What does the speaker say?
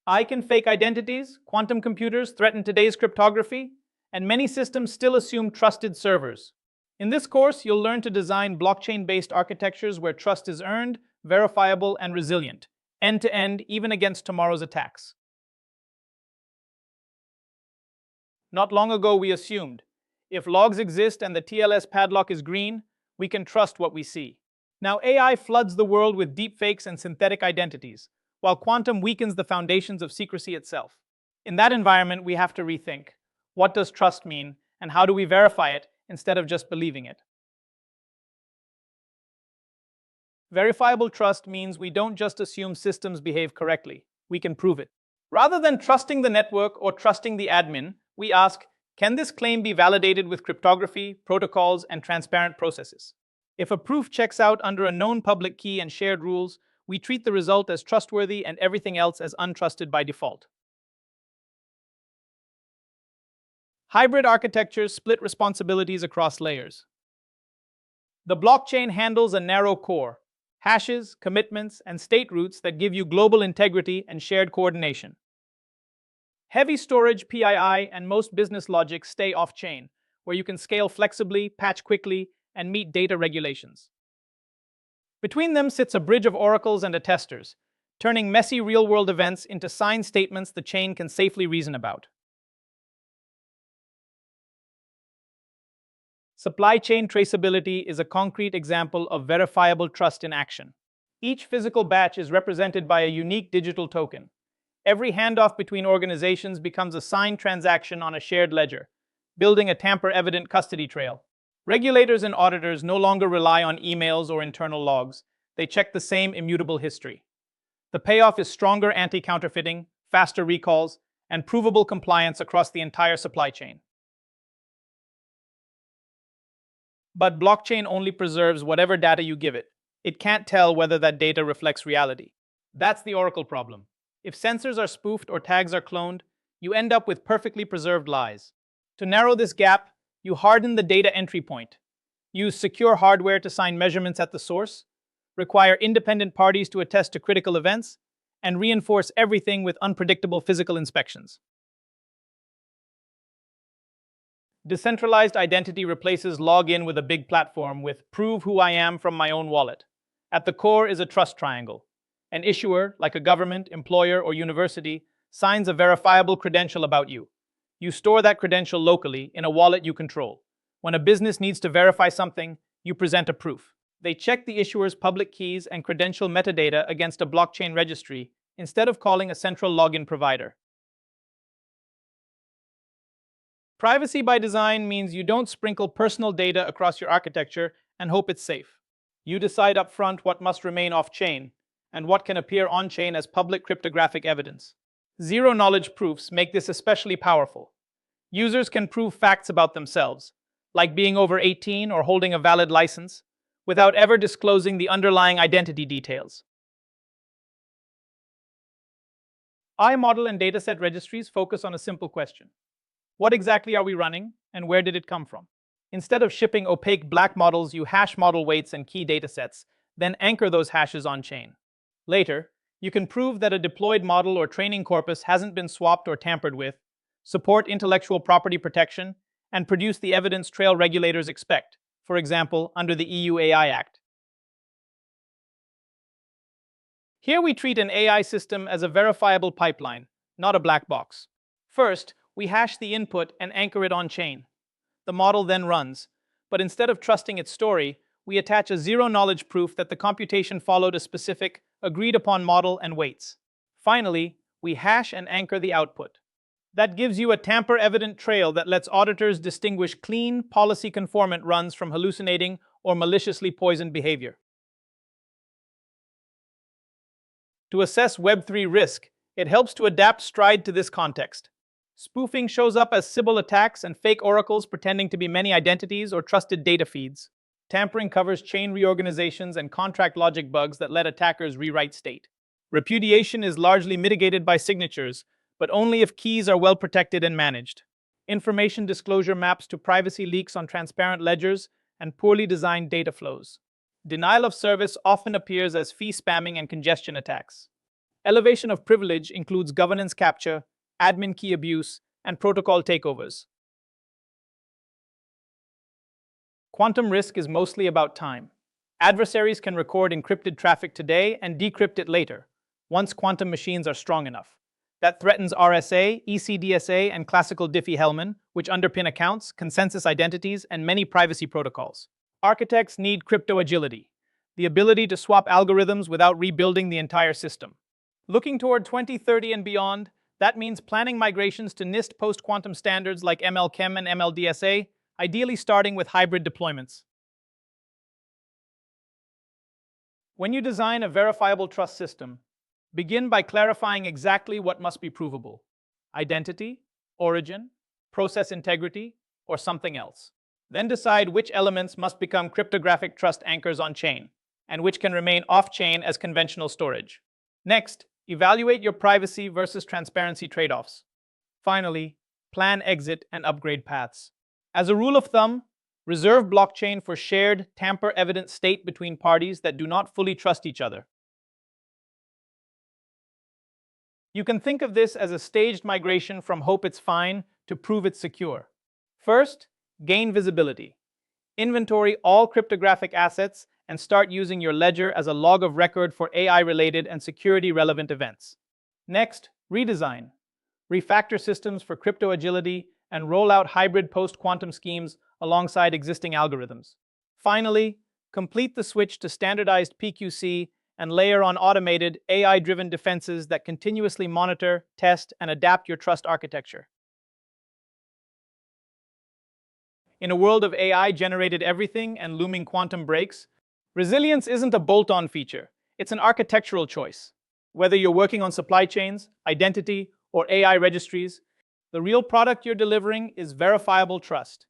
I can fake identities, quantum computers threaten today's cryptography, and many systems still assume trusted servers. In this course, you'll learn to design blockchain-based architectures where trust is earned, verifiable, and resilient, end-to-end, even against tomorrow's attacks. Not long ago, we assumed, if logs exist and the TLS padlock is green, we can trust what we see. Now AI floods the world with deepfakes and synthetic identities, while quantum weakens the foundations of secrecy itself. In that environment, we have to rethink, what does trust mean, and how do we verify it instead of just believing it? Verifiable trust means we don't just assume systems behave correctly, we can prove it. Rather than trusting the network or trusting the admin, we ask, can this claim be validated with cryptography, protocols, and transparent processes? If a proof checks out under a known public key and shared rules, we treat the result as trustworthy and everything else as untrusted by default. Hybrid architectures split responsibilities across layers. The blockchain handles a narrow core, hashes, commitments, and state roots that give you global integrity and shared coordination. Heavy storage, PII, and most business logic stay off-chain, where you can scale flexibly, patch quickly, and meet data regulations. Between them sits a bridge of oracles and attesters, turning messy real-world events into signed statements the chain can safely reason about. Supply chain traceability is a concrete example of verifiable trust in action. Each physical batch is represented by a unique digital token. Every handoff between organizations becomes a signed transaction on a shared ledger, building a tamper-evident custody trail. Regulators and auditors no longer rely on emails or internal logs. They check the same immutable history. The payoff is stronger anti-counterfeiting, faster recalls, and provable compliance across the entire supply chain. But blockchain only preserves whatever data you give it. It can't tell whether that data reflects reality. That's the oracle problem. If sensors are spoofed or tags are cloned, you end up with perfectly preserved lies. To narrow this gap, you harden the data entry point. Use secure hardware to sign measurements at the source, require independent parties to attest to critical events, and reinforce everything with unpredictable physical inspections. Decentralized identity replaces login with a big platform with prove who I am from my own wallet. At the core is a trust triangle. An issuer, like a government, employer, or university, signs a verifiable credential about you. You store that credential locally in a wallet you control. When a business needs to verify something, you present a proof. They check the issuer's public keys and credential metadata against a blockchain registry instead of calling a central login provider. Privacy by design means you don't sprinkle personal data across your architecture and hope it's safe. You decide upfront what must remain off-chain and what can appear on-chain as public cryptographic evidence. Zero-knowledge proofs make this especially powerful. Users can prove facts about themselves, like being over 18 or holding a valid license, without ever disclosing the underlying identity details. I-model and dataset registries focus on a simple question. What exactly are we running, and where did it come from? Instead of shipping opaque black models, you hash model weights and key datasets, then anchor those hashes on-chain. Later, you can prove that a deployed model or training corpus hasn't been swapped or tampered with, support intellectual property protection, and produce the evidence trail regulators expect, for example, under the EU AI Act. Here we treat an AI system as a verifiable pipeline, not a black box. First, we hash the input and anchor it on-chain. The model then runs, but instead of trusting its story, we attach a zero-knowledge proof that the computation followed a specific, agreed-upon model and weights. Finally, we hash and anchor the output. That gives you a tamper-evident trail that lets auditors distinguish clean, policy-conformant runs from hallucinating or maliciously poisoned behavior. To assess Web3 risk, it helps to adapt Stride to this context. Spoofing shows up as Sybil attacks and fake oracles pretending to be many identities or trusted data feeds. Tampering covers chain reorganizations and contract logic bugs that let attackers rewrite state. Repudiation is largely mitigated by signatures, but only if keys are well protected and managed. Information disclosure maps to privacy leaks on transparent ledgers and poorly designed data flows. Denial of service often appears as fee spamming and congestion attacks. Elevation of privilege includes governance capture, admin key abuse, and protocol takeovers. Quantum risk is mostly about time. Adversaries can record encrypted traffic today and decrypt it later, once quantum machines are strong enough. That threatens RSA, ECDSA, and classical Diffie-Hellman, which underpin accounts, consensus identities, and many privacy protocols. Architects need crypto agility, the ability to swap algorithms without rebuilding the entire system. Looking toward 2030 and beyond, that means planning migrations to NIST post-quantum standards like ML-Chem and MLDSA, ideally starting with hybrid deployments. When you design a verifiable trust system, begin by clarifying exactly what must be provable: identity, origin, process integrity, or something else. Then decide which elements must become cryptographic trust anchors on-chain, and which can remain off-chain as conventional storage. Next, evaluate your privacy versus transparency trade-offs. Finally, plan exit and upgrade paths. As a rule of thumb, reserve blockchain for shared, tamper-evident state between parties that do not fully trust each other. You can think of this as a staged migration from hope it's fine to prove it's secure. First, gain visibility. Inventory all cryptographic assets and start using your ledger as a log of record for AI-related and security-relevant events. Next, redesign. Refactor systems for crypto agility and roll out hybrid post-quantum schemes alongside existing algorithms. Finally, complete the switch to standardized PQC and layer on automated, AI-driven defenses that continuously monitor, test, and adapt your trust architecture. In a world of AI-generated everything and looming quantum breaks, resilience isn't a bolt-on feature, it's an architectural choice. Whether you're working on supply chains, identity, or AI registries, the real product you're delivering is verifiable trust.